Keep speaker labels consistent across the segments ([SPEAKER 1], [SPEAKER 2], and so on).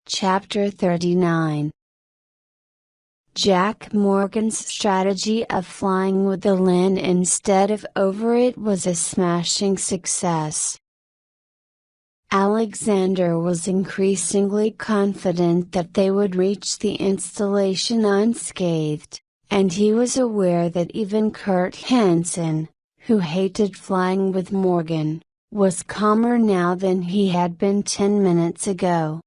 [SPEAKER 1] Chapter 39. Jack Morgan's strategy of flying with the land instead of over it was a smashing success. Alexander was increasingly confident that they would reach the installation unscathed, and he was aware that even Kurt Hansen, who hated flying with Morgan, was calmer now than he had been 10 minutes ago.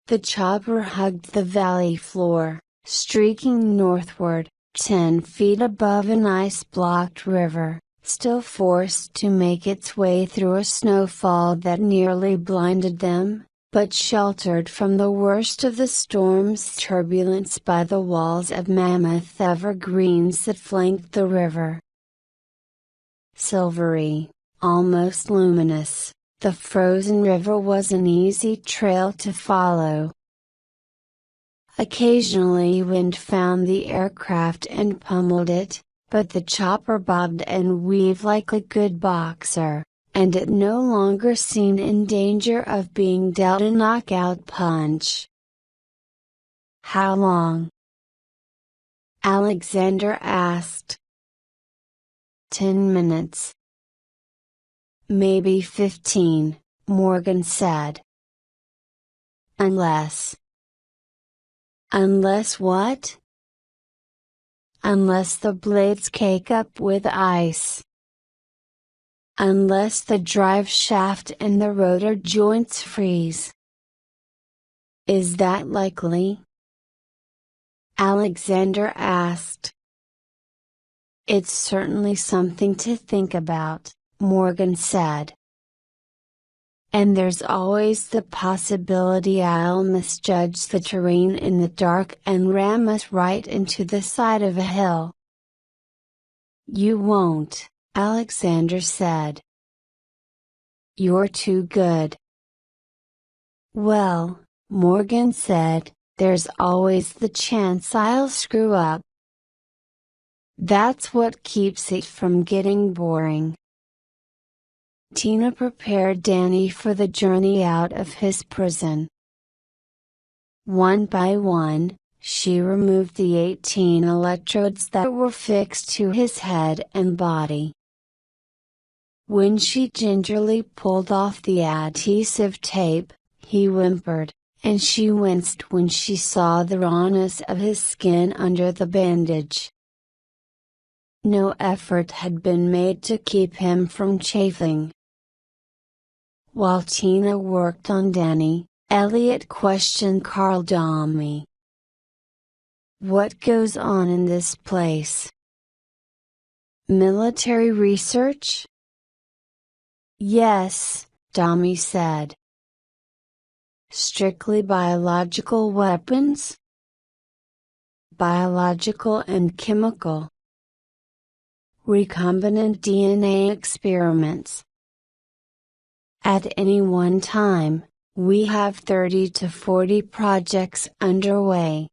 [SPEAKER 1] The chopper hugged the valley floor, streaking northward, 10 feet above an ice-blocked river, still forced to make its way through a snowfall that nearly blinded them, but sheltered from the worst of the storm's turbulence by the walls of mammoth evergreens that flanked the river. Silvery, almost luminous, the frozen river was an easy trail to follow. Occasionally wind found the aircraft and pummeled it, but the chopper bobbed and weaved like a good boxer, and it no longer seemed in danger of being dealt a knockout punch. "How long?" Alexander asked. 10 minutes. "Maybe 15, Morgan said. Unless what? Unless the blades cake up with ice. Unless the drive shaft and the rotor joints freeze. Is that likely?" Alexander asked. "It's certainly something to think about," Morgan said. "And there's always the possibility I'll misjudge the terrain in the dark and ram us right into the side of a hill." "You won't," Alexander said. "You're too good." "Well," Morgan said, "there's always the chance I'll screw up. That's what keeps it from getting boring." Tina prepared Danny for the journey out of his prison. One by one, she removed the 18 electrodes that were fixed to his head and body. When she gingerly pulled off the adhesive tape, he whimpered, and she winced when she saw the rawness of his skin under the bandage. No effort had been made to keep him from chafing. While Tina worked on Danny, Elliot questioned Carl Domme. "What goes on in this place? Military research?" "Yes," Domme said. "Strictly biological weapons?" "Biological and chemical. Recombinant DNA experiments. At any one time, we have 30 to 40 projects underway.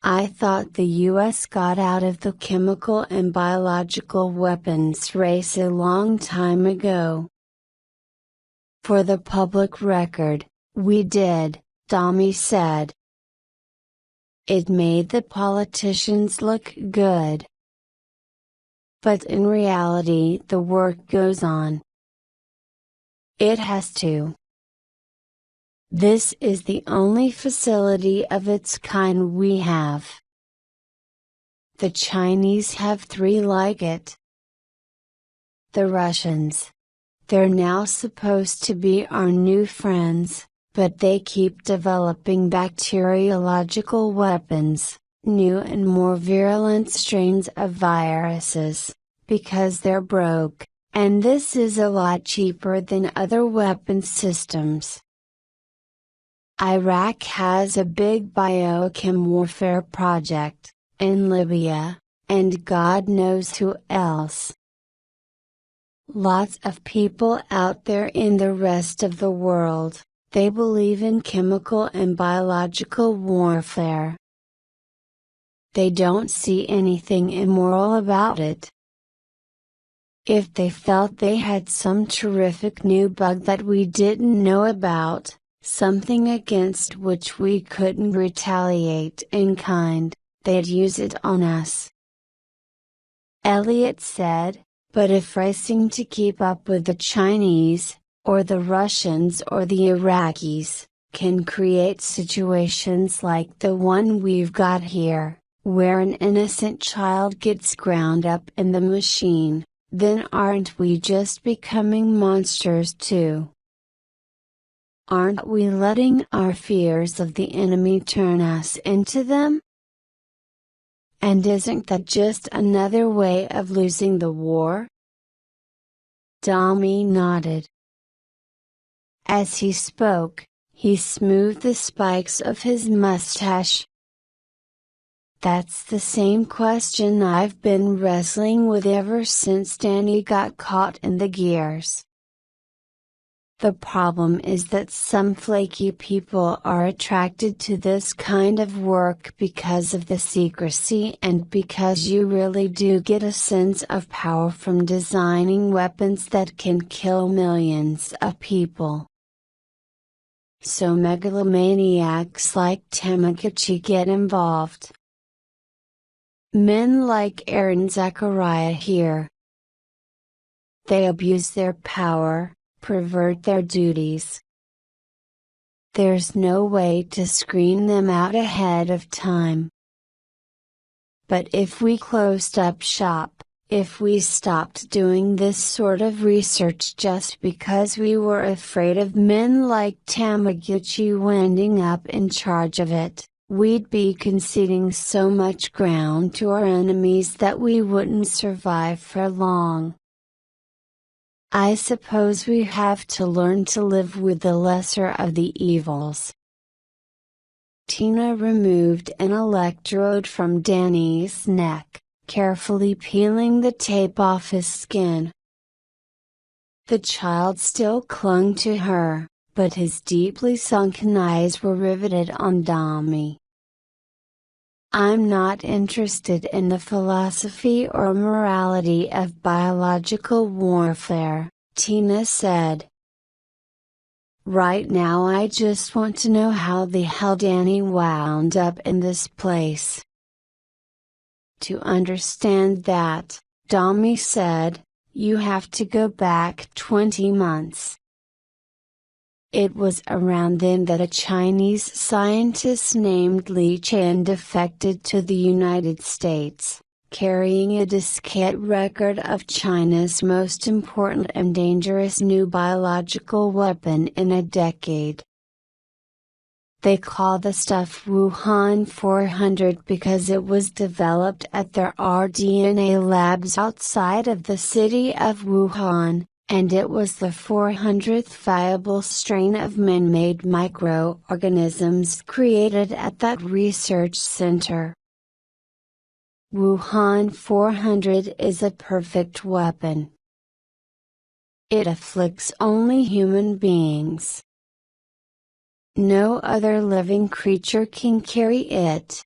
[SPEAKER 1] I thought the U.S. got out of the chemical and biological weapons race a long time ago." "For the public record, we did," Domme said. "It made the politicians look good. But in reality the work goes on. It has to. This is the only facility of its kind we have. The Chinese have 3 like it. The Russians. They're now supposed to be our new friends, but they keep developing bacteriological weapons, new and more virulent strains of viruses, because they're broke. And this is a lot cheaper than other weapons systems. Iraq has a big biochem warfare project, in Libya, and God knows who else. Lots of people out there in the rest of the world, they believe in chemical and biological warfare. They don't see anything immoral about it. If they felt they had some terrific new bug that we didn't know about, something against which we couldn't retaliate in kind, they'd use it on us. Elliot said, but if racing to keep up with the Chinese, or the Russians or the Iraqis, can create situations like the one we've got here, where an innocent child gets ground up in the machine, then aren't we just becoming monsters too? Aren't we letting our fears of the enemy turn us into them? And isn't that just another way of losing the war? Dami nodded. As he spoke, he smoothed the spikes of his mustache. That's the same question I've been wrestling with ever since Danny got caught in the gears. The problem is that some flaky people are attracted to this kind of work because of the secrecy and because you really do get a sense of power from designing weapons that can kill millions of people. So megalomaniacs like Tamagotchi get involved. Men like Aaron Zachariah here. They abuse their power, pervert their duties. There's no way to screen them out ahead of time. But if we closed up shop, if we stopped doing this sort of research just because we were afraid of men like Tamagotchi winding up in charge of it, we'd be conceding so much ground to our enemies that we wouldn't survive for long. I suppose we have to learn to live with the lesser of the evils. Tina removed an electrode from Danny's neck, carefully peeling the tape off his skin. The child still clung to her, but his deeply sunken eyes were riveted on Dami. I'm not interested in the philosophy or morality of biological warfare, Tina said. Right now I just want to know how the hell Danny wound up in this place. To understand that, Dami said, you have to go back 20 months. It was around then that a Chinese scientist named Li Chen defected to the United States, carrying a diskette record of China's most important and dangerous new biological weapon in a decade. They call the stuff Wuhan 400 because it was developed at their rDNA labs outside of the city of Wuhan, and it was the 400th viable strain of man-made microorganisms created at that research center. Wuhan 400 is a perfect weapon. It afflicts only human beings. No other living creature can carry it.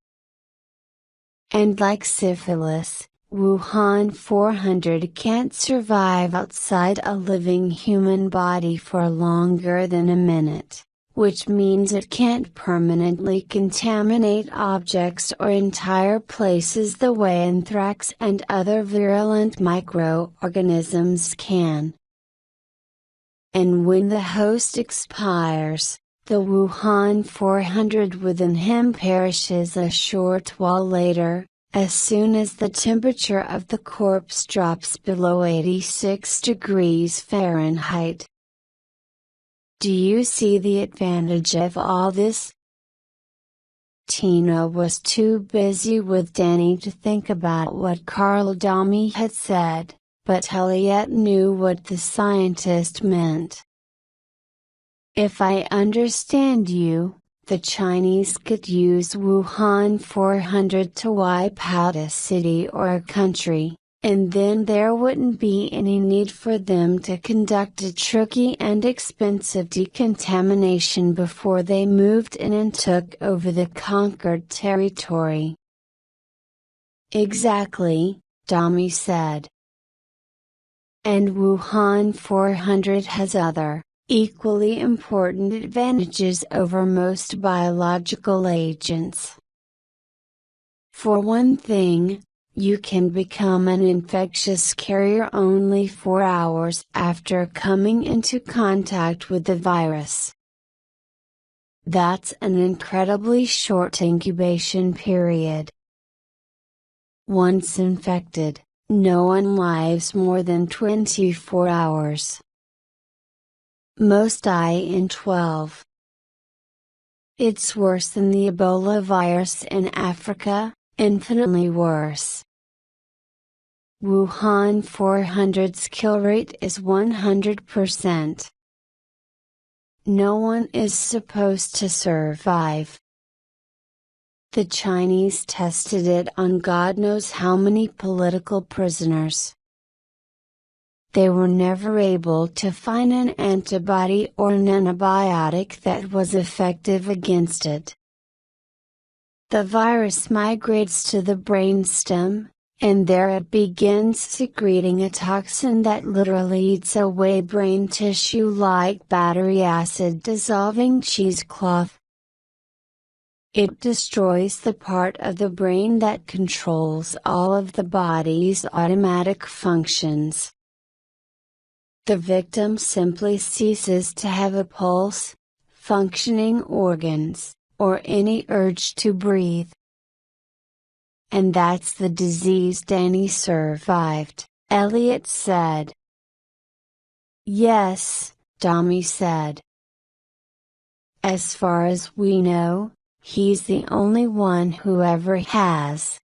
[SPEAKER 1] And like syphilis, Wuhan 400 can't survive outside a living human body for longer than a minute, which means it can't permanently contaminate objects or entire places the way anthrax and other virulent microorganisms can. And when the host expires, the Wuhan 400 within him perishes a short while later, as soon as the temperature of the corpse drops below 86 degrees Fahrenheit. Do you see the advantage of all this? Tina was too busy with Danny to think about what Carl Dami had said, but Elliot knew what the scientist meant. If I understand you, the Chinese could use Wuhan 400 to wipe out a city or a country, and then there wouldn't be any need for them to conduct a tricky and expensive decontamination before they moved in and took over the conquered territory. Exactly, Dami said. And Wuhan 400 has other, equally important advantages over most biological agents. For one thing, you can become an infectious carrier only 4 hours after coming into contact with the virus. That's an incredibly short incubation period. Once infected, no one lives more than 24 hours. Most die in 12. It's worse than the Ebola virus in Africa, infinitely worse. Wuhan 400's kill rate is 100%. No one is supposed to survive. The Chinese tested it on God knows how many political prisoners. They were never able to find an antibody or an antibiotic that was effective against it. The virus migrates to the brainstem, and there it begins secreting a toxin that literally eats away brain tissue like battery acid dissolving cheesecloth. It destroys the part of the brain that controls all of the body's automatic functions. The victim simply ceases to have a pulse, functioning organs, or any urge to breathe. And that's the disease Danny survived, Elliot said. Yes, Dami said. As far as we know, he's the only one who ever has.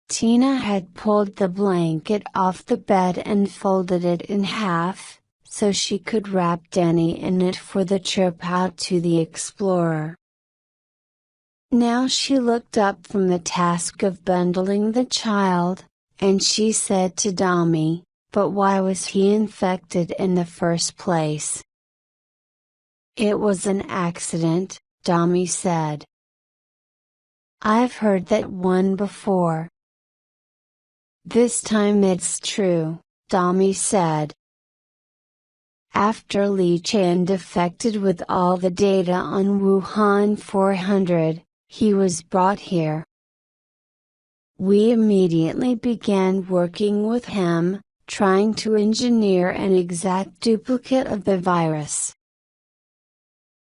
[SPEAKER 1] Tina had pulled the blanket off the bed and folded it in half, so she could wrap Danny in it for the trip out to the Explorer. Now she looked up from the task of bundling the child, and she said to Dami, "But why was he infected in the first place?" "It was an accident," Dami said. "I've heard that one before." "This time it's true," Dami said. After Li Chan defected with all the data on Wuhan 400, he was brought here. We immediately began working with him, trying to engineer an exact duplicate of the virus.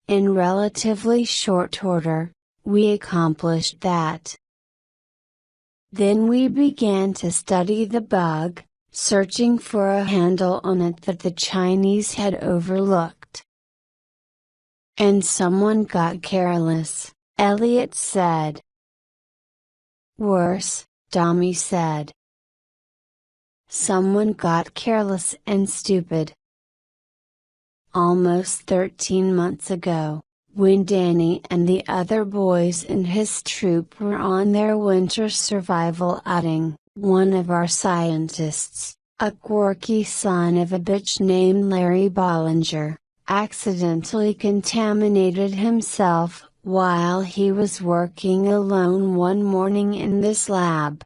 [SPEAKER 1] In relatively short order, we accomplished that. Then we began to study the bug, searching for a handle on it that the Chinese had overlooked. And someone got careless, Elliot said. Worse, Dami said. Someone got careless and stupid. Almost 13 months ago, when Danny and the other boys in his troop were on their winter survival outing, one of our scientists, a quirky son of a bitch named Larry Bollinger, accidentally contaminated himself while he was working alone one morning in this lab.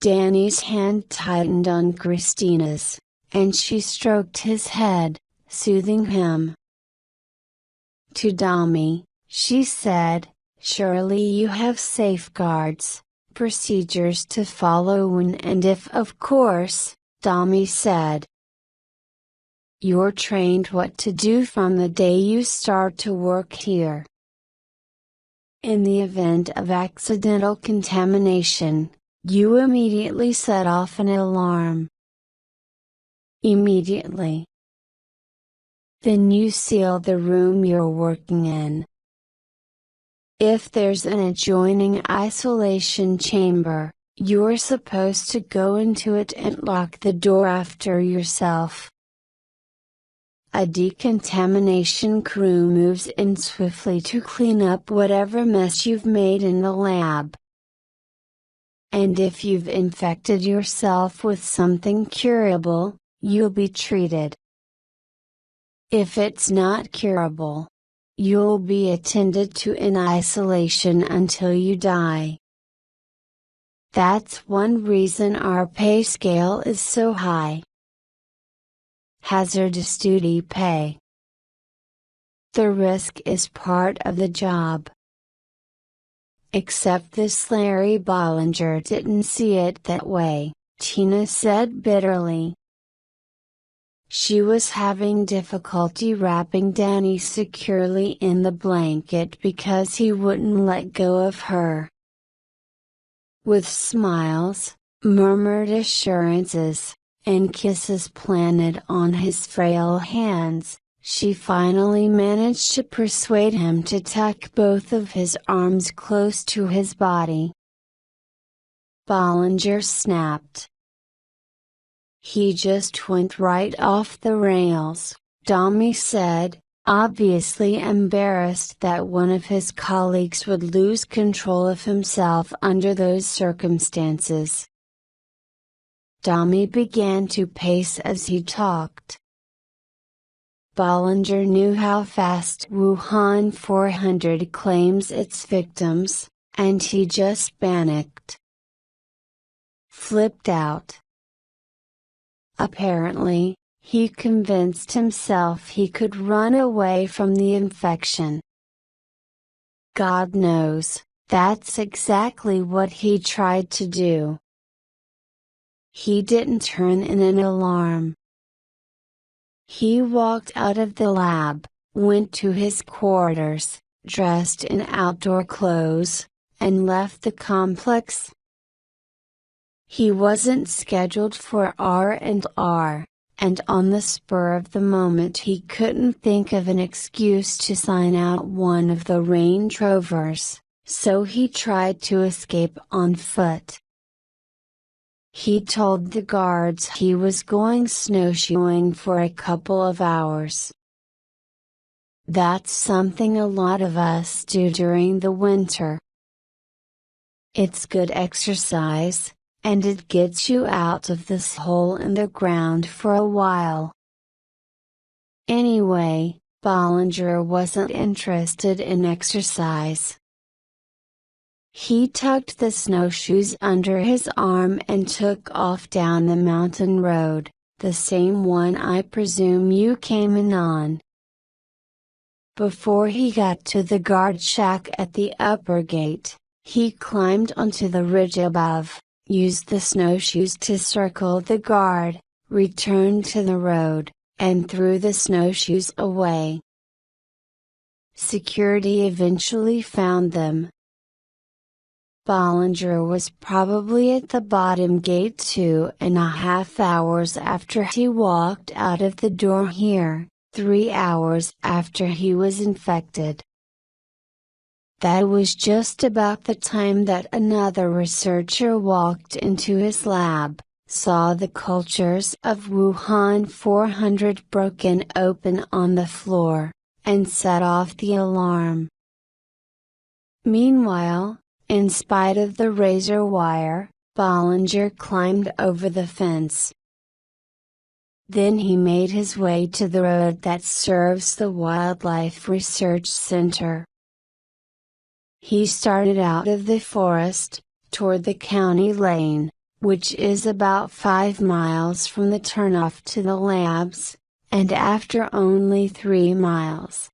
[SPEAKER 1] Danny's hand tightened on Christina's, and she stroked his head, soothing him. To Dami, she said, "Surely you have safeguards, procedures to follow when and if." "Of course," Dami said. "You're trained what to do from the day you start to work here. In the event of accidental contamination, you immediately set off an alarm. Immediately. Then you seal the room you're working in. If there's an adjoining isolation chamber, you're supposed to go into it and lock the door after yourself. A decontamination crew moves in swiftly to clean up whatever mess you've made in the lab. And if you've infected yourself with something curable, you'll be treated. If it's not curable, you'll be attended to in isolation until you die. That's one reason our pay scale is so high. hazardous duty pay. The risk is part of the job. Except this Larry Bollinger didn't see it that way, Tina said bitterly. She was having difficulty wrapping Danny securely in the blanket because he wouldn't let go of her. With smiles, murmured assurances, and kisses planted on his frail hands, she finally managed to persuade him to tuck both of his arms close to his body. Bollinger snapped. He just went right off the rails, Domi said, obviously embarrassed that one of his colleagues would lose control of himself under those circumstances. Domi began to pace as he talked. Bollinger knew how fast Wuhan 400 claims its victims, and he just panicked. Flipped out. Apparently, he convinced himself he could run away from the infection. God knows, that's exactly what he tried to do. He didn't turn in an alarm. He walked out of the lab, went to his quarters, dressed in outdoor clothes, and left the complex. He wasn't scheduled for R&R, and on the spur of the moment he couldn't think of an excuse to sign out one of the Range Rovers, so he tried to escape on foot. He told the guards he was going snowshoeing for a couple of hours. That's something a lot of us do during the winter. It's good exercise, and it gets you out of this hole in the ground for a while. Anyway, Bollinger wasn't interested in exercise. He tucked the snowshoes under his arm and took off down the mountain road, the same one I presume you came in on. Before he got to the guard shack at the upper gate, he climbed onto the ridge above, used the snowshoes to circle the guard, returned to the road, and threw the snowshoes away. Security eventually found them. Bollinger was probably at the bottom gate 2.5 hours after he walked out of the door here, 3 hours after he was infected. That was just about the time that another researcher walked into his lab, saw the cultures of Wuhan 400 broken open on the floor, and set off the alarm. Meanwhile, in spite of the razor wire, Bollinger climbed over the fence. Then he made his way to the road that serves the Wildlife Research Center. He started out of the forest, toward the county lane, which is about 5 miles from the turnoff to the labs, and after only 3 miles,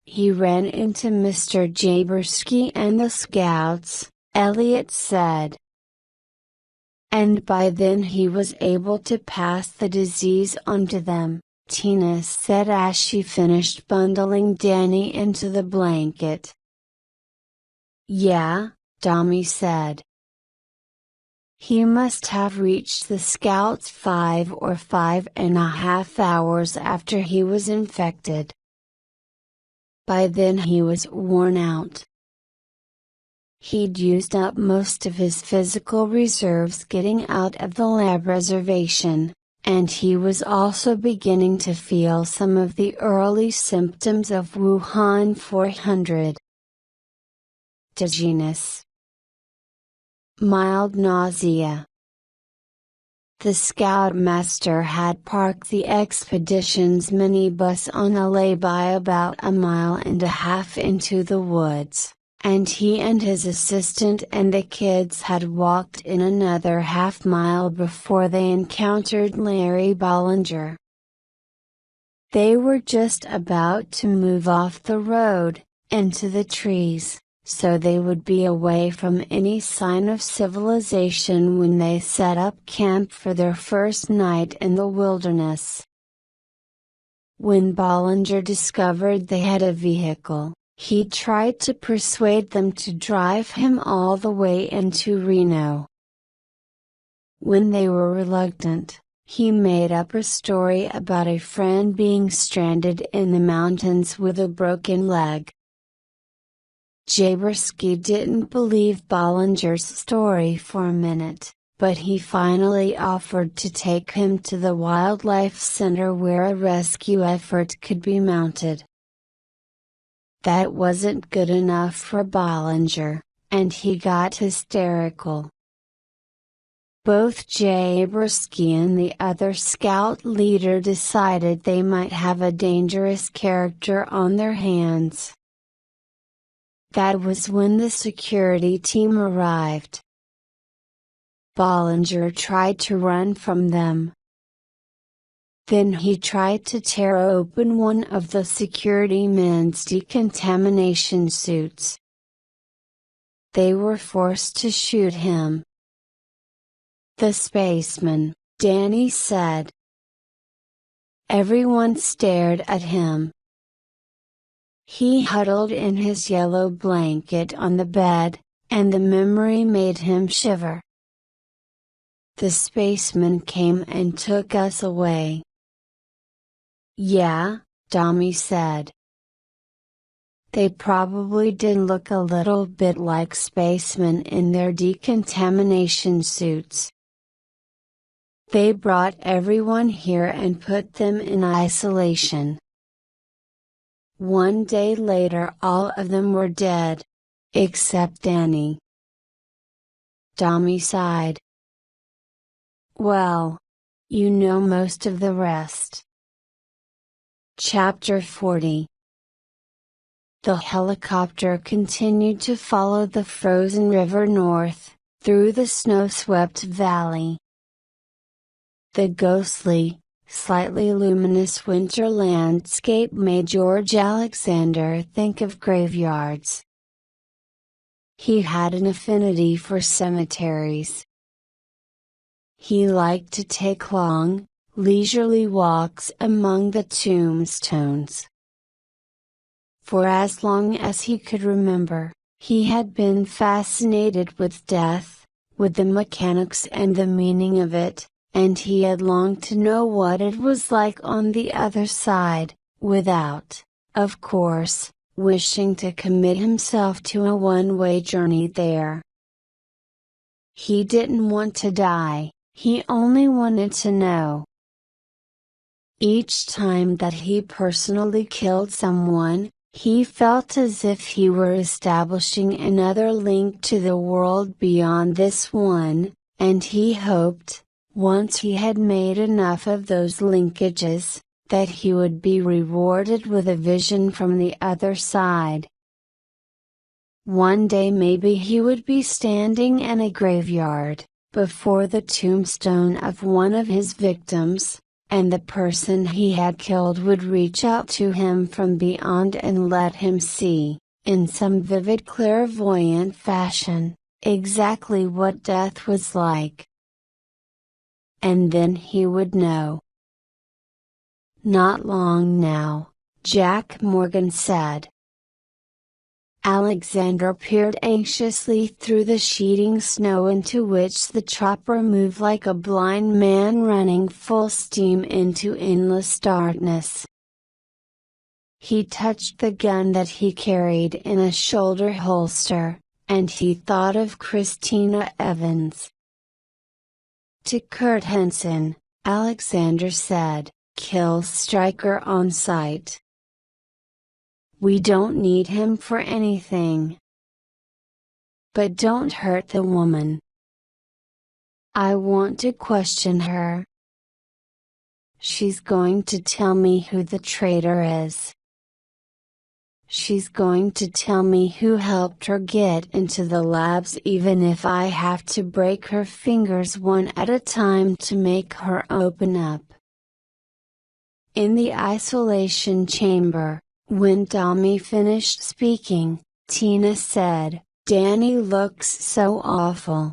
[SPEAKER 1] he ran into Mr. Jaberski and the scouts, Elliot said. And by then he was able to pass the disease on to them, Tina said as she finished bundling Danny into the blanket. Yeah, Domi said. He must have reached the scouts 5 or 5.5 hours after he was infected. By then he was worn out. He'd used up most of his physical reserves getting out of the lab reservation, and he was also beginning to feel some of the early symptoms of Wuhan 400. Dizziness. Mild nausea. The scoutmaster had parked the expedition's minibus on a lay-by about 1.5 miles into the woods, and he and his assistant and the kids had walked in another half mile before they encountered Larry Bollinger. They were just about to move off the road, into the trees, so they would be away from any sign of civilization when they set up camp for their first night in the wilderness. When Bollinger discovered they had a vehicle, he tried to persuade them to drive him all the way into Reno. When they were reluctant, he made up a story about a friend being stranded in the mountains with a broken leg. Jaworski didn't believe Bollinger's story for a minute, but he finally offered to take him to the wildlife center where a rescue effort could be mounted. That wasn't good enough for Bollinger, and he got hysterical. Both Jaworski and the other scout leader decided they might have a dangerous character on their hands. That was when the security team arrived. Bollinger tried to run from them. Then he tried to tear open one of the security men's decontamination suits. They were forced to shoot him. The spaceman, Danny said. Everyone stared at him. He huddled in his yellow blanket on the bed, and the memory made him shiver. The spaceman came and took us away. Yeah, Tommy said. They probably did look a little bit like spacemen in their decontamination suits. They brought everyone here and put them in isolation. One day later all of them were dead. Except Danny. Tommy sighed. Well, you know most of the rest. Chapter 40. The helicopter continued to follow the frozen river north, through the snow-swept valley. The ghostly, slightly luminous winter landscape made George Alexander think of graveyards. He had an affinity for cemeteries. He liked to take long, leisurely walks among the tombstones. For as long as he could remember, he had been fascinated with death, with the mechanics and the meaning of it, and he had longed to know what it was like on the other side, without, of course, wishing to commit himself to a one-way journey there. He didn't want to die, he only wanted to know. Each time that he personally killed someone, he felt as if he were establishing another link to the world beyond this one, and he hoped, once he had made enough of those linkages, that he would be rewarded with a vision from the other side. One day maybe he would be standing in a graveyard, before the tombstone of one of his victims, and the person he had killed would reach out to him from beyond and let him see, in some vivid clairvoyant fashion, exactly what death was like. And then he would know. Not long now, Jack Morgan said. Alexander peered anxiously through the sheeting snow into which the chopper moved like a blind man running full steam into endless darkness. He touched the gun that he carried in a shoulder holster, and he thought of Christina Evans. To Kurt Henson, Alexander said, "Kill Stryker on sight. We don't need him for anything. But don't hurt the woman. I want to question her. She's going to tell me who the traitor is. She's going to tell me who helped her get into the labs even if I have to break her fingers one at a time to make her open up. In the isolation chamber, when Tommy finished speaking, Tina said, "Danny looks so awful.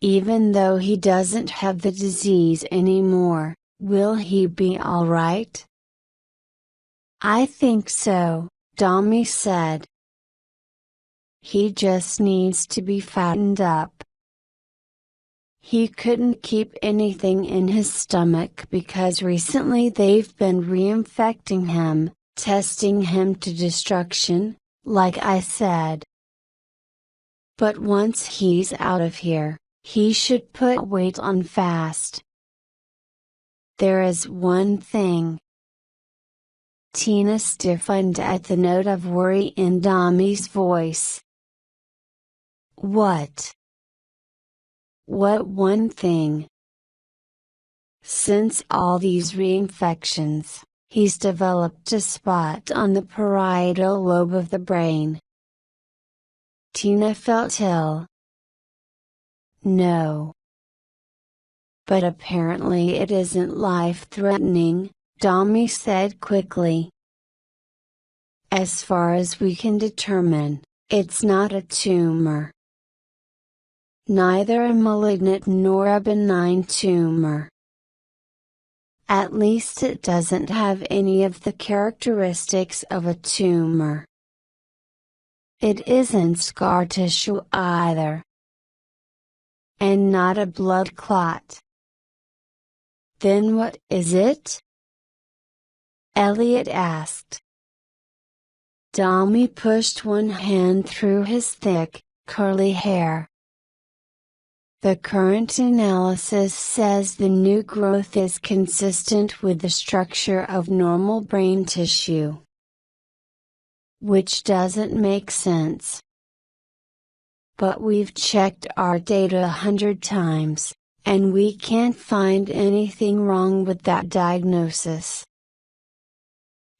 [SPEAKER 1] Even though he doesn't have the disease anymore, will he be alright?" "I think so," Tommy said. "He just needs to be fattened up." He couldn't keep anything in his stomach because recently they've been reinfecting him, testing him to destruction, like I said. But once he's out of here, he should put weight on fast. There is one thing. Tina stiffened at the note of worry in Tommy's voice. "What? What one thing?" "Since all these reinfections, he's developed a spot on the parietal lobe of the brain." Tina felt ill. "No. But apparently it isn't life-threatening," Tommy said quickly. "As far as we can determine, it's not a tumor. Neither a malignant nor a benign tumor. At least it doesn't have any of the characteristics of a tumor. It isn't scar tissue either. And not a blood clot." "Then what is it?" Elliot asked. Tommy pushed one hand through his thick, curly hair. "The current analysis says the new growth is consistent with the structure of normal brain tissue. Which doesn't make sense. But we've checked our data 100 times, and we can't find anything wrong with that diagnosis.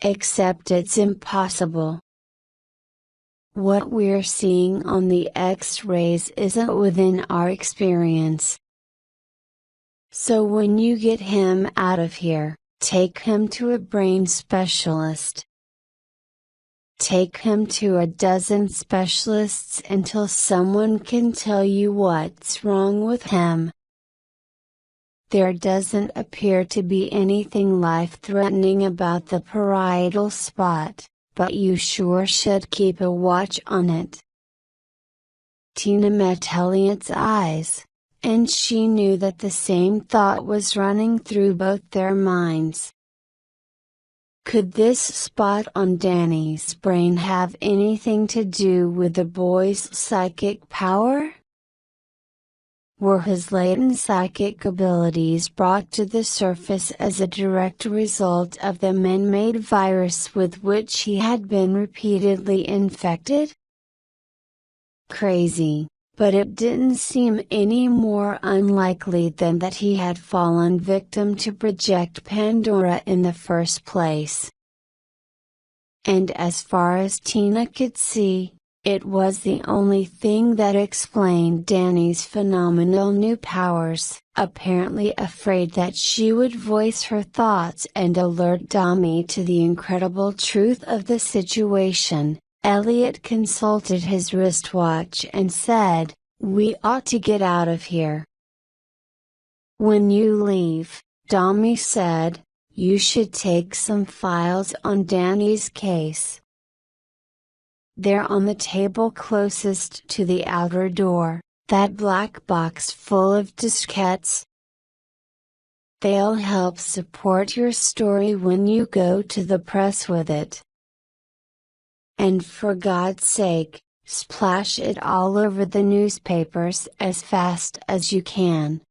[SPEAKER 1] Except it's impossible. What we're seeing on the X-rays isn't within our experience. So when you get him out of here, take him to a brain specialist. Take him to a dozen specialists until someone can tell you what's wrong with him. There doesn't appear to be anything life-threatening about the parietal spot, but you sure should keep a watch on it." Tina met Elliot's eyes, and she knew that the same thought was running through both their minds. Could this spot on Danny's brain have anything to do with the boy's psychic power? Were his latent psychic abilities brought to the surface as a direct result of the man-made virus with which he had been repeatedly infected? Crazy, but it didn't seem any more unlikely than that he had fallen victim to Project Pandora in the first place. And as far as Tina could see, it was the only thing that explained Danny's phenomenal new powers. Apparently afraid that she would voice her thoughts and alert Tommy to the incredible truth of the situation, Elliot consulted his wristwatch and said, "We ought to get out of here." "When you leave," Tommy said, "you should take some files on Danny's case. They're on the table closest to the outer door, that black box full of diskettes. They'll help support your story when you go to the press with it. And for God's sake, splash it all over the newspapers as fast as you can.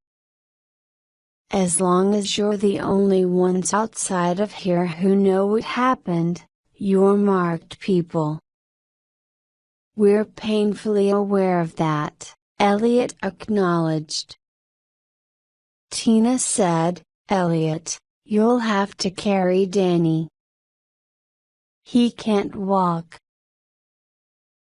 [SPEAKER 1] As long as you're the only ones outside of here who know what happened, you're marked people." "We're painfully aware of that," Elliot acknowledged. Tina said, "Elliot, you'll have to carry Danny. He can't walk."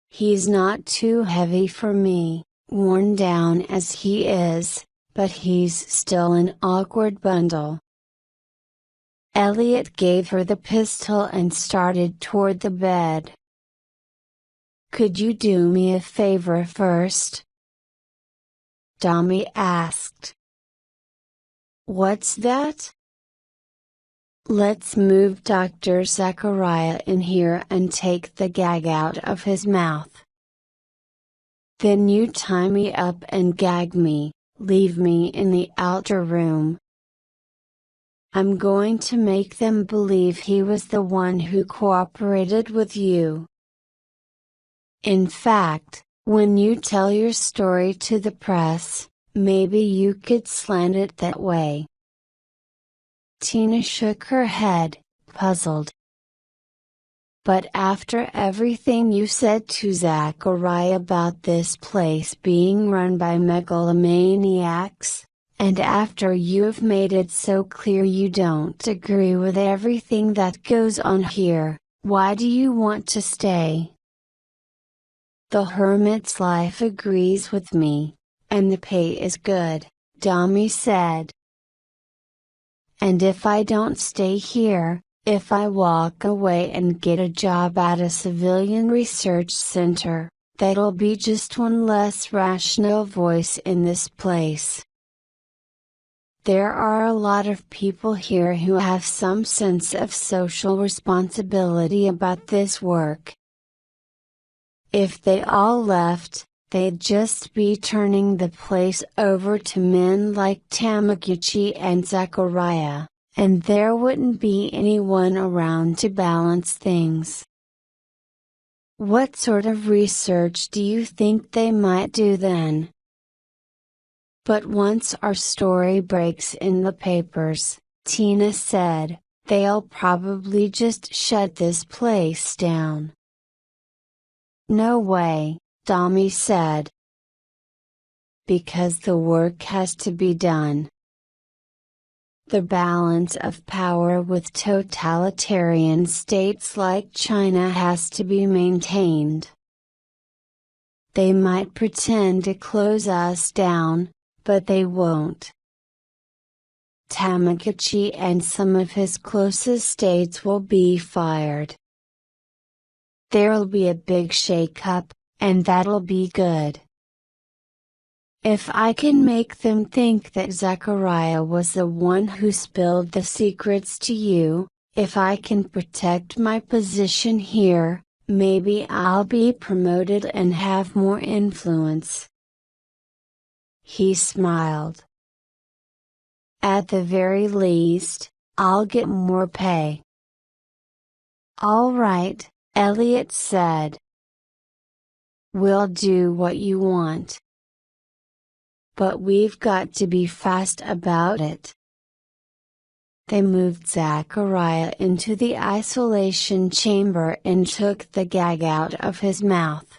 [SPEAKER 1] "He's not too heavy for me, worn down as he is, but he's still an awkward bundle." Elliot gave her the pistol and started toward the bed. "Could you do me a favor first?" Dami asked. "What's that?" "Let's move Dr. Zachariah in here and take the gag out of his mouth. Then you tie me up and gag me, leave me in the outer room. I'm going to make them believe he was the one who cooperated with you. In fact, when you tell your story to the press, maybe you could slant it that way." Tina shook her head, puzzled. "But after everything you said to Zachariah about this place being run by megalomaniacs, and after you've made it so clear you don't agree with everything that goes on here, why do you want to stay?" "The hermit's life agrees with me, and the pay is good," Dami said. "And if I don't stay here, if I walk away and get a job at a civilian research center, that'll be just one less rational voice in this place. There are a lot of people here who have some sense of social responsibility about this work. If they all left, they'd just be turning the place over to men like Tamaguchi and Zachariah, and there wouldn't be anyone around to balance things. What sort of research do you think they might do then?" "But once our story breaks in the papers," Tina said, "they'll probably just shut this place down." "No way," Dami said. "Because the work has to be done. The balance of power with totalitarian states like China has to be maintained. They might pretend to close us down, but they won't. Tamaguchi and some of his closest states will be fired. There'll be a big shake-up, and that'll be good. If I can make them think that Zachariah was the one who spilled the secrets to you, if I can protect my position here, maybe I'll be promoted and have more influence." He smiled. "At the very least, I'll get more pay." "All right," Elliot said. "We'll do what you want. But we've got to be fast about it." They moved Zachariah into the isolation chamber and took the gag out of his mouth.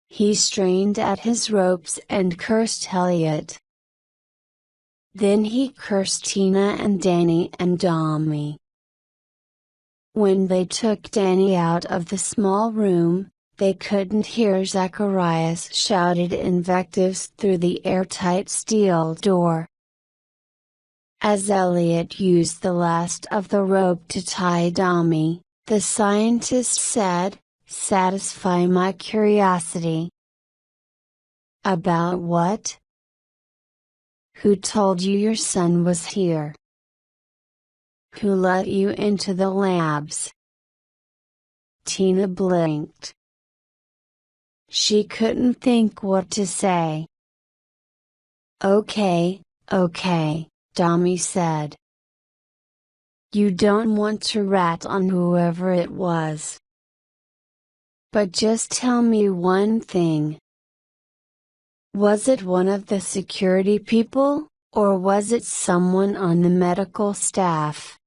[SPEAKER 1] He strained at his ropes and cursed Elliot. Then he cursed Tina and Danny and Dami. When they took Danny out of the small room, they couldn't hear Zachariah's shouted invectives through the airtight steel door. As Elliot used the last of the rope to tie Dami, the scientist said, "Satisfy my curiosity." "About what?" "Who told you your son was here? Who let you into the labs?" Tina blinked. She couldn't think what to say. Okay, Dami said. "You don't want to rat on whoever it was. But just tell me one thing. Was it one of the security people, or was it someone on the medical staff?"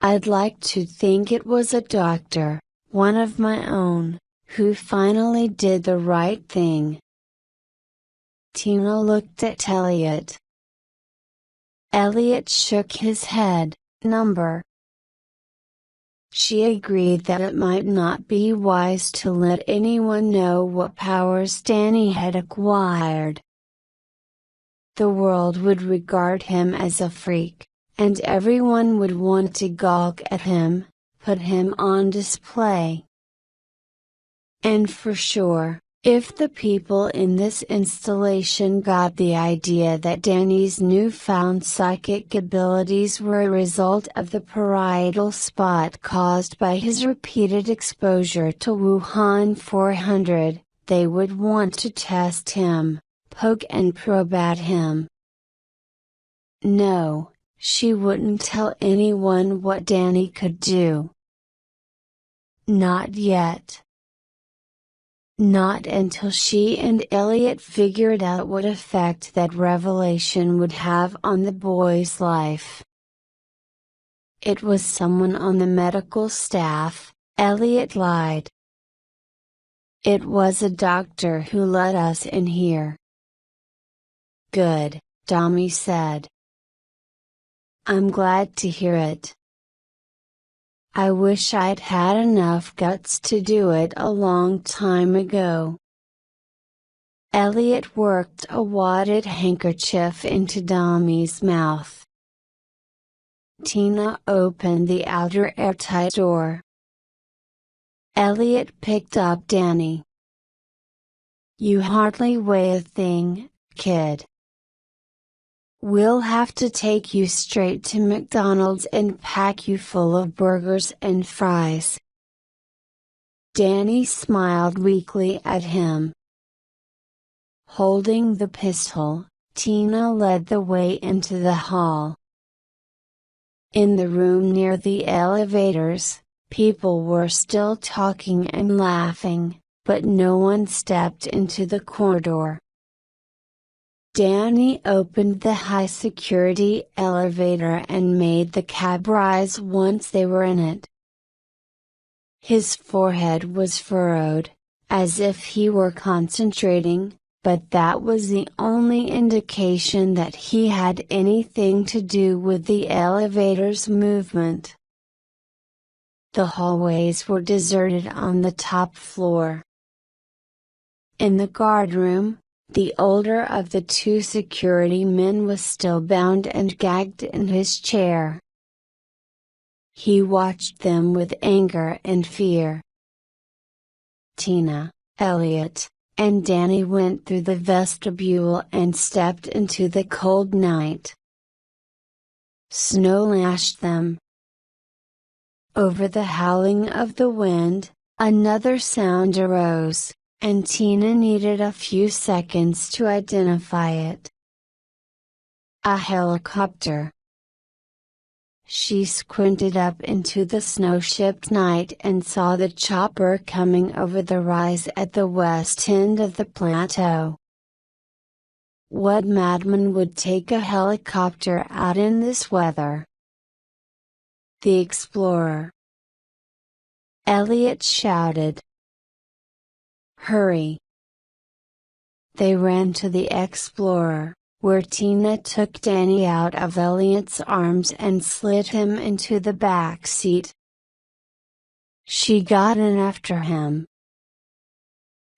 [SPEAKER 1] "I'd like to think it was a doctor, one of my own, who finally did the right thing." Tina looked at Elliot. Elliot shook his head, "Number." She agreed that it might not be wise to let anyone know what powers Danny had acquired. The world would regard him as a freak, and everyone would want to gawk at him, put him on display. And for sure, if the people in this installation got the idea that Danny's newfound psychic abilities were a result of the parietal spot caused by his repeated exposure to Wuhan 400, they would want to test him, poke and probe at him. No, she wouldn't tell anyone what Danny could do. Not yet. Not until she and Elliot figured out what effect that revelation would have on the boy's life. It was someone on the medical staff, Elliot lied. It was a doctor who let us in here. Good, Tommy said. I'm glad to hear it. I wish I'd had enough guts to do it a long time ago. Elliot worked a wadded handkerchief into Tommy's mouth. Tina opened the outer airtight door. Elliot picked up Danny. You hardly weigh a thing, kid. We'll have to take you straight to McDonald's and pack you full of burgers and fries. Danny smiled weakly at him. Holding the pistol, Tina led the way into the hall. In the room near the elevators, people were still talking and laughing, but no one stepped into the corridor. Danny opened the high-security elevator and made the cab rise once they were in it. His forehead was furrowed, as if he were concentrating, but that was the only indication that he had anything to do with the elevator's movement. The hallways were deserted on the top floor. In the guardroom, the older of the two security men was still bound and gagged in his chair. He watched them with anger and fear. Tina, Elliot, and Danny went through the vestibule and stepped into the cold night. Snow lashed them. Over the howling of the wind, another sound arose, and Tina needed a few seconds to identify it. A helicopter. She squinted up into the snow-shipped night and saw the chopper coming over the rise at the west end of the plateau. What madman would take a helicopter out in this weather? The Explorer. Elliot shouted. Hurry! They ran to the Explorer, where Tina took Danny out of Elliot's arms and slid him into the back seat. She got in after him.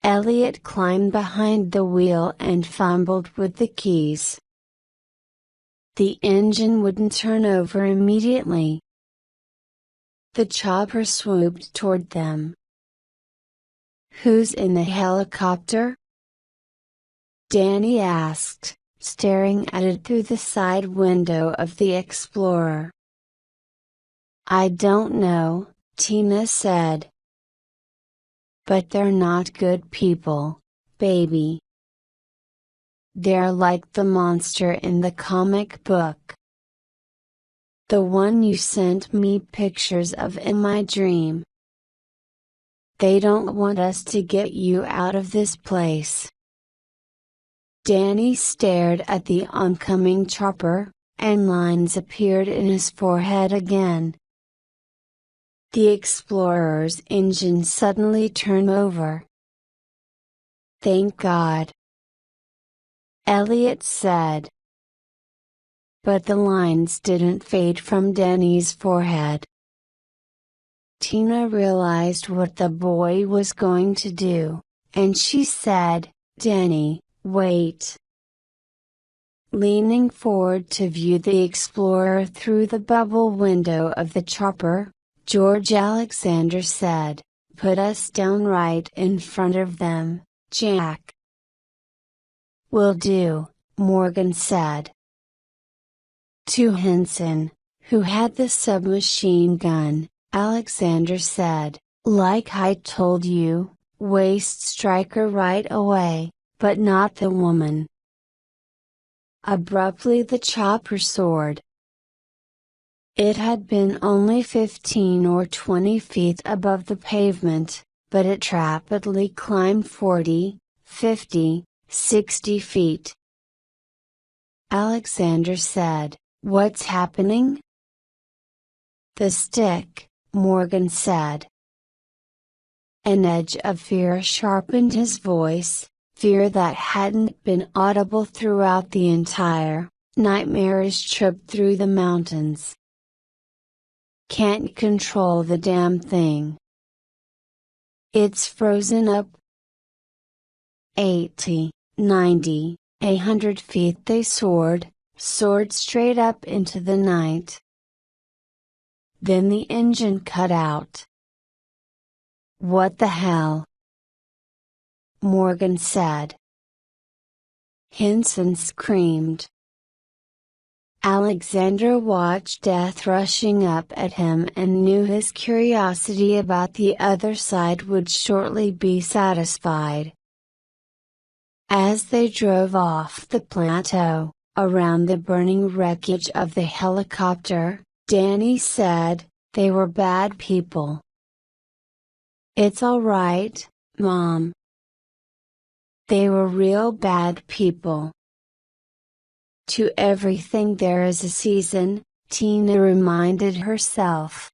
[SPEAKER 1] Elliot climbed behind the wheel and fumbled with the keys. The engine wouldn't turn over immediately. The chopper swooped toward them. Who's in the helicopter? Danny asked, staring at it through the side window of the Explorer. I don't know, Tina said. But they're not good people, baby. They're like the monster in the comic book. The one you sent me pictures of in my dream. They don't want us to get you out of this place. Danny stared at the oncoming chopper, and lines appeared in his forehead again. The Explorer's engine suddenly turned over. Thank God, Elliot said. But the lines didn't fade from Danny's forehead. Tina realized what the boy was going to do, and she said, Danny, wait. Leaning forward to view the explorer through the bubble window of the chopper, George Alexander said, "Put us down right in front of them, Jack." "Will do," Morgan said. To Henson, who had the submachine gun, Alexander said, "Like I told you, waist strike her right away, but not the woman." Abruptly the chopper soared. It had been only 15 or 20 feet above the pavement, but it rapidly climbed 40, 50, 60 feet. Alexander said, "What's happening?" "The stick," Morgan said. An edge of fear sharpened his voice, fear that hadn't been audible throughout the entire, nightmarish trip through the mountains. "Can't control the damn thing. It's frozen up." 80, 90, 100 feet they soared straight up into the night. Then the engine cut out. "What the hell?" Morgan said. Henson screamed. Alexander watched death rushing up at him and knew his curiosity about the other side would shortly be satisfied. As they drove off the plateau, around the burning wreckage of the helicopter, Danny said, "They were bad people." "It's all right, Mom. They were real bad people." To everything there is a season, Tina reminded herself.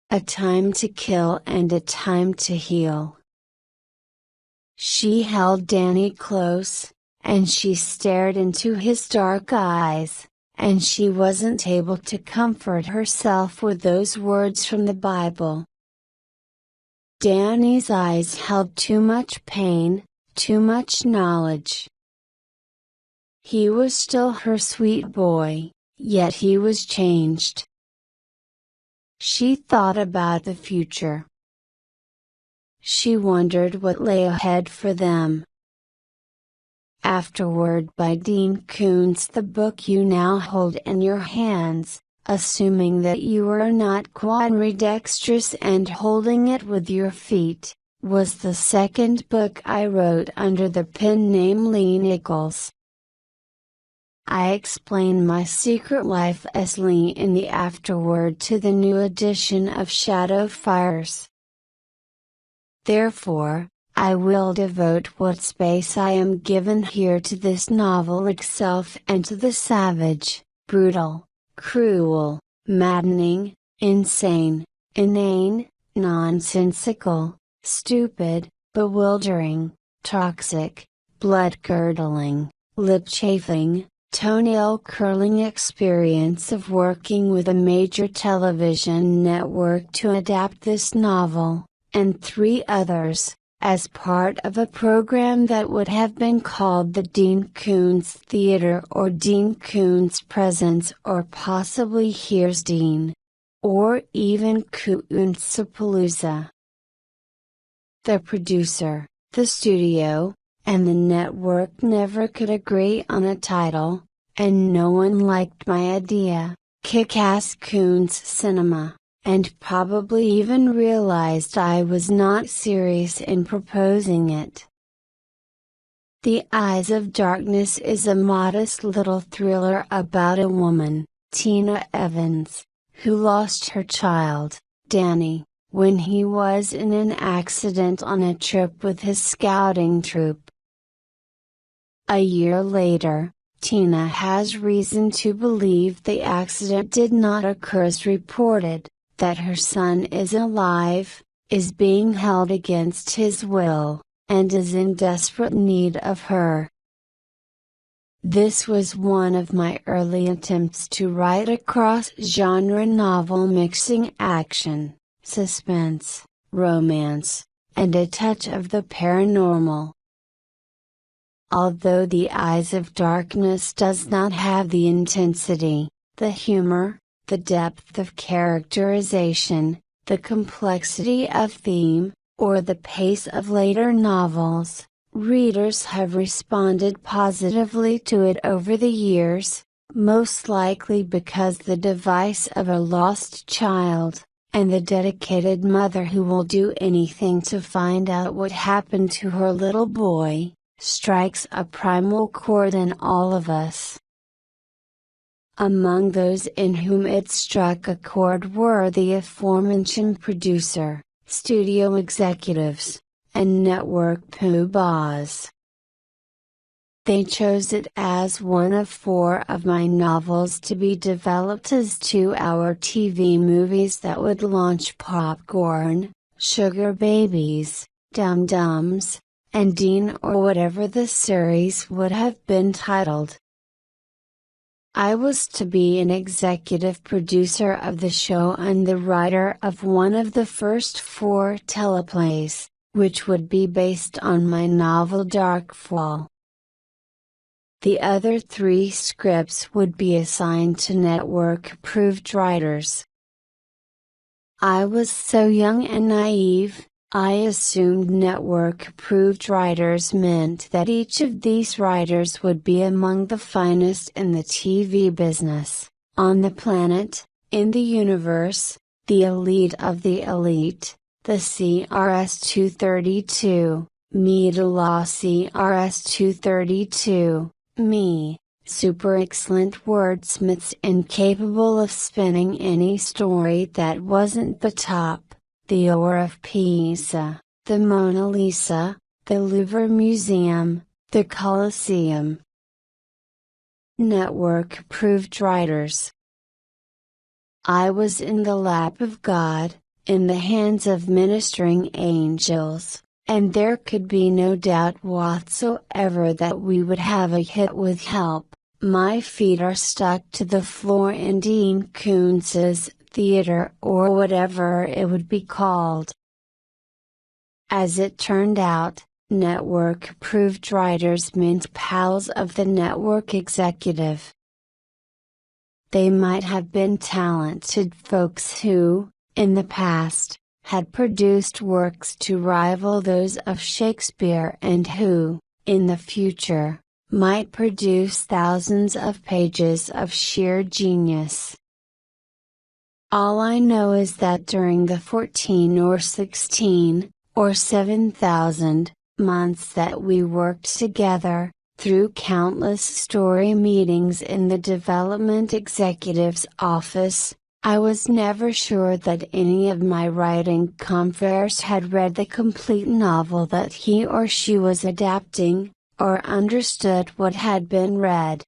[SPEAKER 1] A time to kill and a time to heal. She held Danny close, and she stared into his dark eyes, and she wasn't able to comfort herself with those words from the Bible. Danny's eyes held too much pain, too much knowledge. He was still her sweet boy, yet he was changed. She thought about the future. She wondered what lay ahead for them. Afterward by Dean Koontz, the book you now hold in your hands, assuming that you are not quadridextrous and holding it with your feet, was the second book I wrote under the pen name Lee Nichols. I explain my secret life as Lee in the afterword to the new edition of Shadow Fires. Therefore, I will devote what space I am given here to this novel itself and to the savage, brutal, cruel, maddening, insane, inane, nonsensical, stupid, bewildering, toxic, blood-curdling, lip-chafing, toenail-curling experience of working with a major television network to adapt this novel, and 3 others, as part of a program that would have been called the Dean Koontz Theater or Dean Koontz Presents or possibly Here's Dean. Or even Koontzapalooza. The producer, the studio, and the network never could agree on a title, and no one liked my idea, Kick-Ass Koontz Cinema, and probably even realized I was not serious in proposing it. The Eyes of Darkness is a modest little thriller about a woman, Tina Evans, who lost her child, Danny, when he was in an accident on a trip with his scouting troop. A year later, Tina has reason to believe the accident did not occur as reported, that her son is alive, is being held against his will, and is in desperate need of her. This was one of my early attempts to write a cross-genre novel mixing action, suspense, romance, and a touch of the paranormal. Although The Eyes of Darkness does not have the intensity, the humor, the depth of characterization, the complexity of theme, or the pace of later novels, readers have responded positively to it over the years, most likely because the device of a lost child, and the dedicated mother who will do anything to find out what happened to her little boy, strikes a primal chord in all of us. Among those in whom it struck a chord were the aforementioned producer, studio executives, and network poobahs. They chose it as one of 4 of my novels to be developed as 2-hour TV movies that would launch Popcorn, Sugar Babies, Dum Dums, and Dean, or whatever the series would have been titled. I was to be an executive producer of the show and the writer of one of the first 4 teleplays, which would be based on my novel Darkfall. The other 3 scripts would be assigned to network-approved writers. I was so young and naive, I assumed network-approved writers meant that each of these writers would be among the finest in the TV business, on the planet, in the universe, the elite of the elite, the CRS 232, me de la CRS 232. Me, super excellent wordsmiths incapable of spinning any story that wasn't the top, the Or of Pisa, the Mona Lisa, the Louvre Museum, the Colosseum. Network-approved writers. I was in the lap of God, in the hands of ministering angels. And there could be no doubt whatsoever that we would have a hit with help. My feet are stuck to the floor in Dean Koontz's theater, or whatever it would be called. As it turned out, network-approved writers meant pals of the network executive. They might have been talented folks who, in the past, had produced works to rival those of Shakespeare and who, in the future, might produce thousands of pages of sheer genius. All I know is that during the 14 or 16, or 7,000, months that we worked together, through countless story meetings in the development executive's office, I was never sure that any of my writing confreres had read the complete novel that he or she was adapting, or understood what had been read.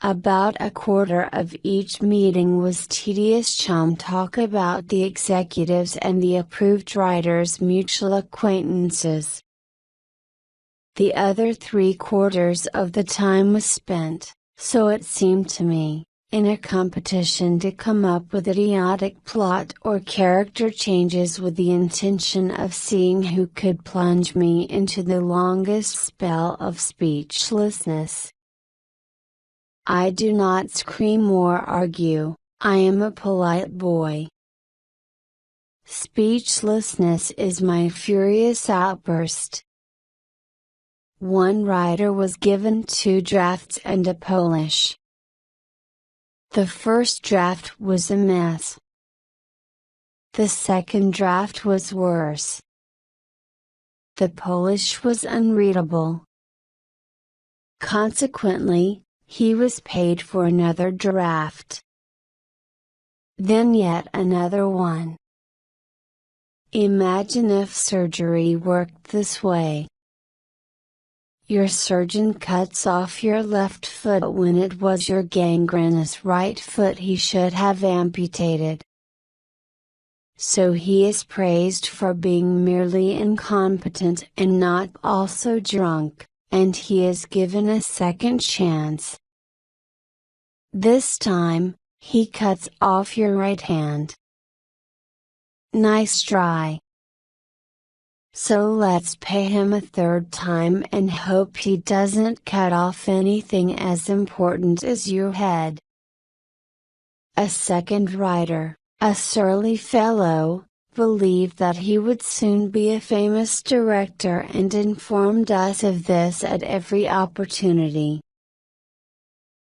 [SPEAKER 1] About a quarter of each meeting was tedious chum talk about the executives and the approved writers' mutual acquaintances. The other 3/4 of the time was spent, so it seemed to me, in a competition to come up with idiotic plot or character changes with the intention of seeing who could plunge me into the longest spell of speechlessness. I do not scream or argue, I am a polite boy. Speechlessness is my furious outburst. One writer was given 2 drafts and a Polish. The first draft was a mess. The second draft was worse. The Polish was unreadable. Consequently, he was paid for another draft. Then yet another one. Imagine if surgery worked this way. Your surgeon cuts off your left foot when it was your gangrenous right foot he should have amputated. So he is praised for being merely incompetent and not also drunk, and he is given a second chance. This time, he cuts off your right hand. Nice try. so let's pay him a third time and hope he doesn't cut off anything as important as your head. A second writer, a surly fellow, believed that he would soon be a famous director and informed us of this at every opportunity.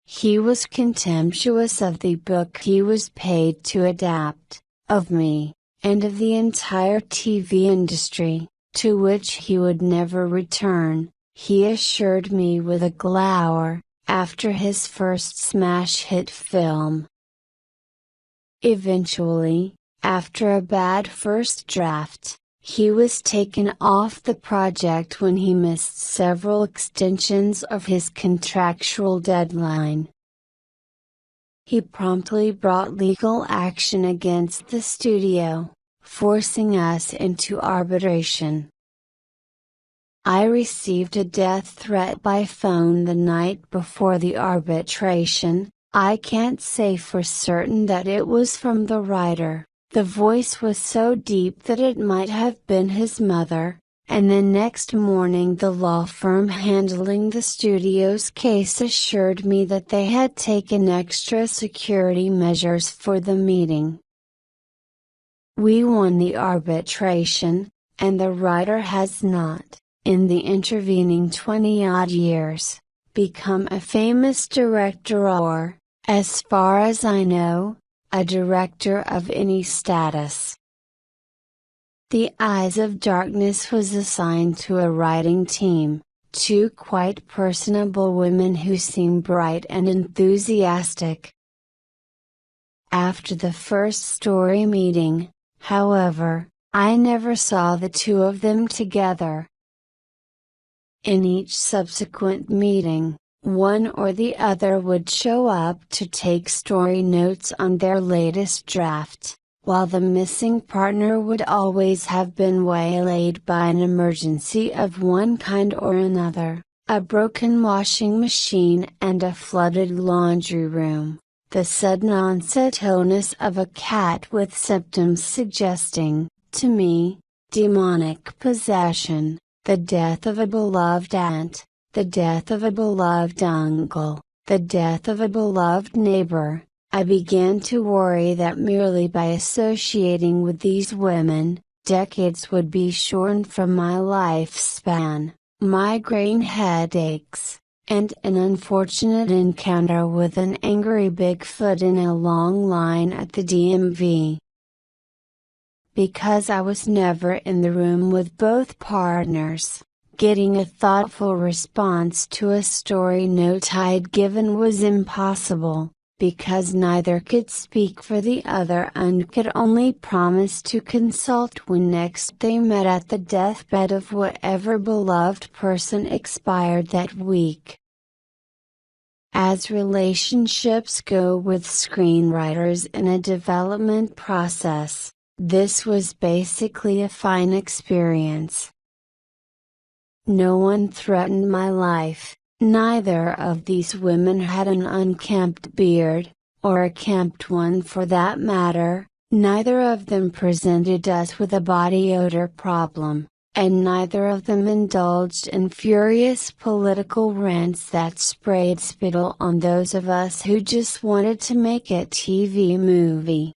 [SPEAKER 1] He was contemptuous of the book he was paid to adapt, of me, and of the entire TV industry, to which he would never return, he assured me with a glower, after his first smash hit film. Eventually, after a bad first draft, he was taken off the project when he missed several extensions of his contractual deadline. He promptly brought legal action against the studio, forcing us into arbitration. I received a death threat by phone the night before the arbitration. I can't say for certain that it was from the writer. The voice was so deep that it might have been his mother, and the next morning the law firm handling the studio's case assured me that they had taken extra security measures for the meeting. We won the arbitration, and the writer has not, in the intervening 20-odd years, become a famous director or, as far as I know, a director of any status. The Eyes of Darkness was assigned to a writing team, two quite personable women who seemed bright and enthusiastic. After the first story meeting, however, I never saw the two of them together. In each subsequent meeting, one or the other would show up to take story notes on their latest draft, while the missing partner would always have been waylaid by an emergency of one kind or another, a broken washing machine and a flooded laundry room, the sudden onset illness of a cat with symptoms suggesting, to me, demonic possession, the death of a beloved aunt, the death of a beloved uncle, the death of a beloved neighbor. I began to worry that merely by associating with these women, decades would be shortened from my lifespan, migraine headaches, and an unfortunate encounter with an angry Bigfoot in a long line at the DMV. Because I was never in the room with both partners, getting a thoughtful response to a story note I'd given was impossible, because neither could speak for the other and could only promise to consult when next they met at the deathbed of whatever beloved person expired that week. As relationships go with screenwriters in a development process, this was basically a fine experience. No one threatened my life, neither of these women had an unkempt beard, or a kempt one for that matter, neither of them presented us with a body odor problem, and neither of them indulged in furious political rants that sprayed spittle on those of us who just wanted to make a TV movie.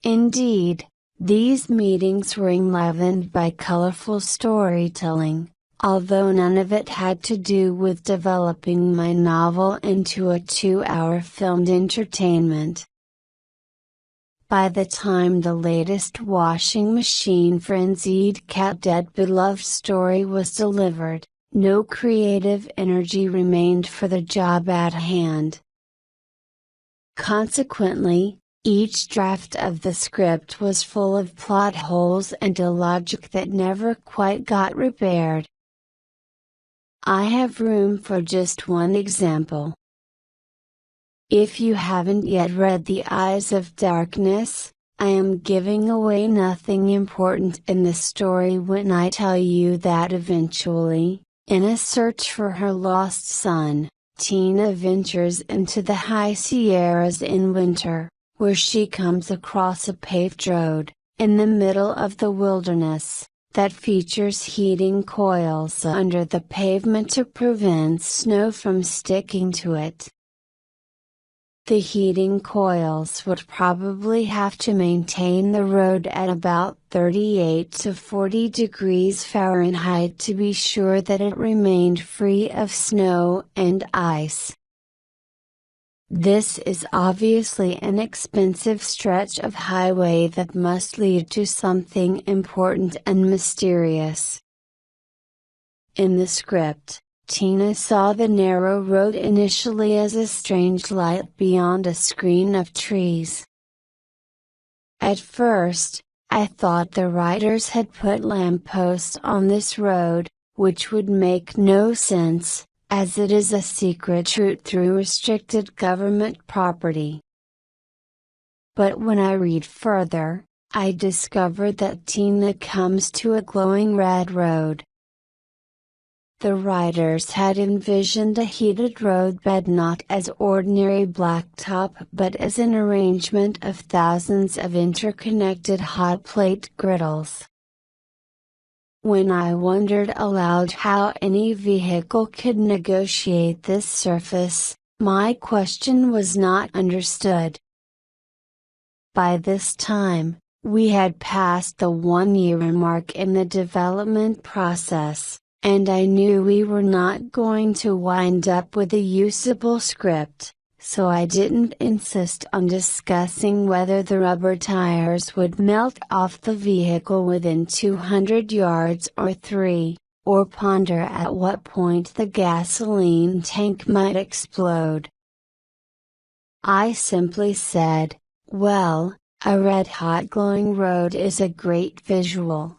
[SPEAKER 1] Indeed, these meetings were enlivened by colorful storytelling, although none of it had to do with developing my novel into a 2-hour filmed entertainment. By the time the latest washing machine frenzied cat dead beloved story was delivered, no creative energy remained for the job at hand. Consequently, each draft of the script was full of plot holes and illogic that never quite got repaired. I have room for just one example. If you haven't yet read The Eyes of Darkness, I am giving away nothing important in the story when I tell you that eventually, in a search for her lost son, Tina ventures into the high Sierras in winter, where she comes across a paved road, in the middle of the wilderness, that features heating coils under the pavement to prevent snow from sticking to it. The heating coils would probably have to maintain the road at about 38 to 40 degrees Fahrenheit to be sure that it remained free of snow and ice. This is obviously an expensive stretch of highway that must lead to something important and mysterious. In the script, Tina saw the narrow road initially as a strange light beyond a screen of trees. At first, I thought the writers had put lampposts on this road, which would make no sense, as it is a secret route through restricted government property. But when I read further, I discovered that Tina comes to a glowing red road. The writers had envisioned a heated roadbed not as ordinary blacktop but as an arrangement of thousands of interconnected hot plate griddles. When I wondered aloud how any vehicle could negotiate this surface, my question was not understood. By this time, we had passed the 1-year mark in the development process, and I knew we were not going to wind up with a usable script, so I didn't insist on discussing whether the rubber tires would melt off the vehicle within 200 yards or 3, or ponder at what point the gasoline tank might explode. I simply said, well, a red-hot glowing road is a great visual.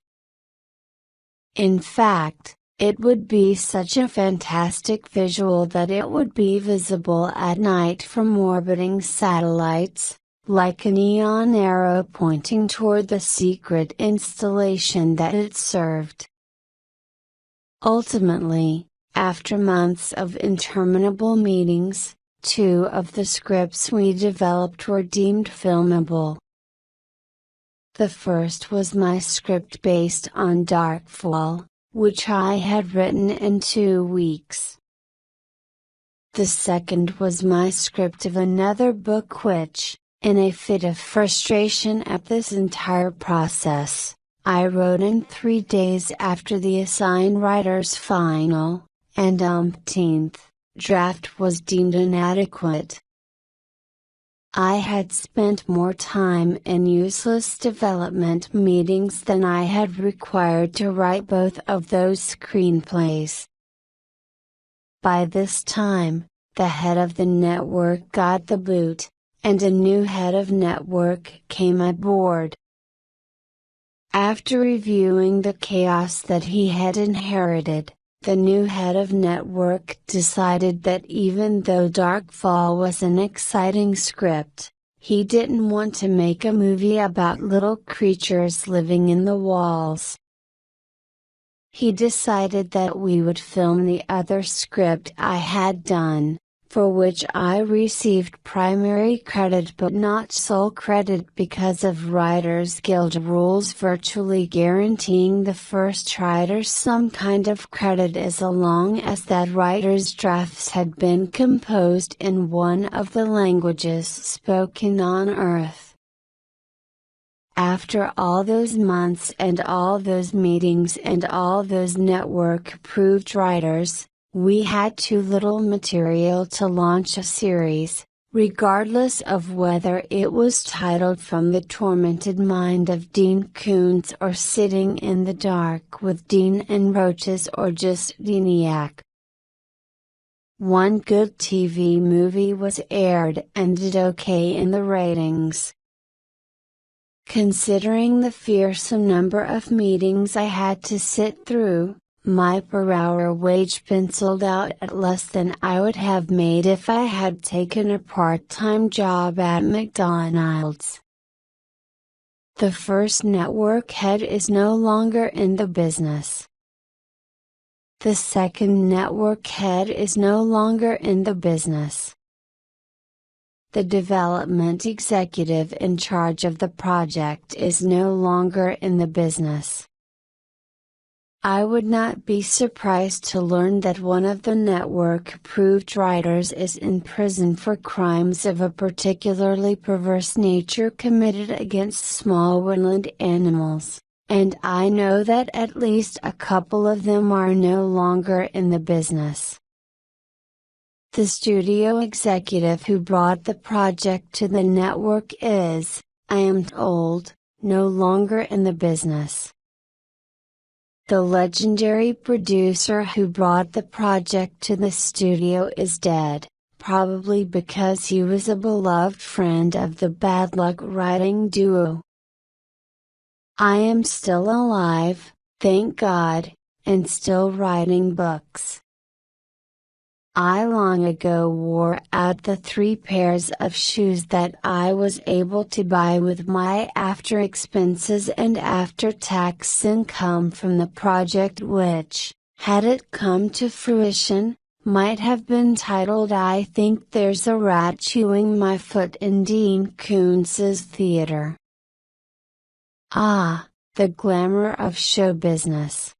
[SPEAKER 1] In fact, it would be such a fantastic visual that it would be visible at night from orbiting satellites, like a neon arrow pointing toward the secret installation that it served. Ultimately, after months of interminable meetings, 2 of the scripts we developed were deemed filmable. The first was my script based on Darkfall, which I had written in 2 weeks. The second was my script of another book which, in a fit of frustration at this entire process, I wrote in 3 days after the assigned writer's final, and umpteenth, draft was deemed inadequate. I had spent more time in useless development meetings than I had required to write both of those screenplays. By this time, the head of the network got the boot, and a new head of network came aboard. After reviewing the chaos that he had inherited, the new head of network decided that even though Darkfall was an exciting script, he didn't want to make a movie about little creatures living in the walls. He decided that we would film the other script I had done, for which I received primary credit but not sole credit because of Writers Guild rules virtually guaranteeing the first writer some kind of credit as long as that writer's drafts had been composed in one of the languages spoken on Earth. After all those months and all those meetings and all those network-approved writers, we had too little material to launch a series, regardless of whether it was titled From the Tormented Mind of Dean Koontz or Sitting in the Dark with Dean and Roaches or just Deaniac. One good TV movie was aired and did okay in the ratings. Considering the fearsome number of meetings I had to sit through, my per-hour wage penciled out at less than I would have made if I had taken a part-time job at McDonald's. The first network head is no longer in the business. The second network head is no longer in the business. The development executive in charge of the project is no longer in the business. I would not be surprised to learn that one of the network-approved writers is in prison for crimes of a particularly perverse nature committed against small woodland animals, and I know that at least a couple of them are no longer in the business. The studio executive who brought the project to the network is, I am told, no longer in the business. The legendary producer who brought the project to the studio is dead, probably because he was a beloved friend of the Bad Luck writing duo. I am still alive, thank God, and still writing books. I long ago wore out the 3 pairs of shoes that I was able to buy with my after expenses and after tax income from the project, which, had it come to fruition, might have been titled "I Think There's a Rat Chewing My Foot in Dean Koontz's Theater." Ah, the glamour of show business.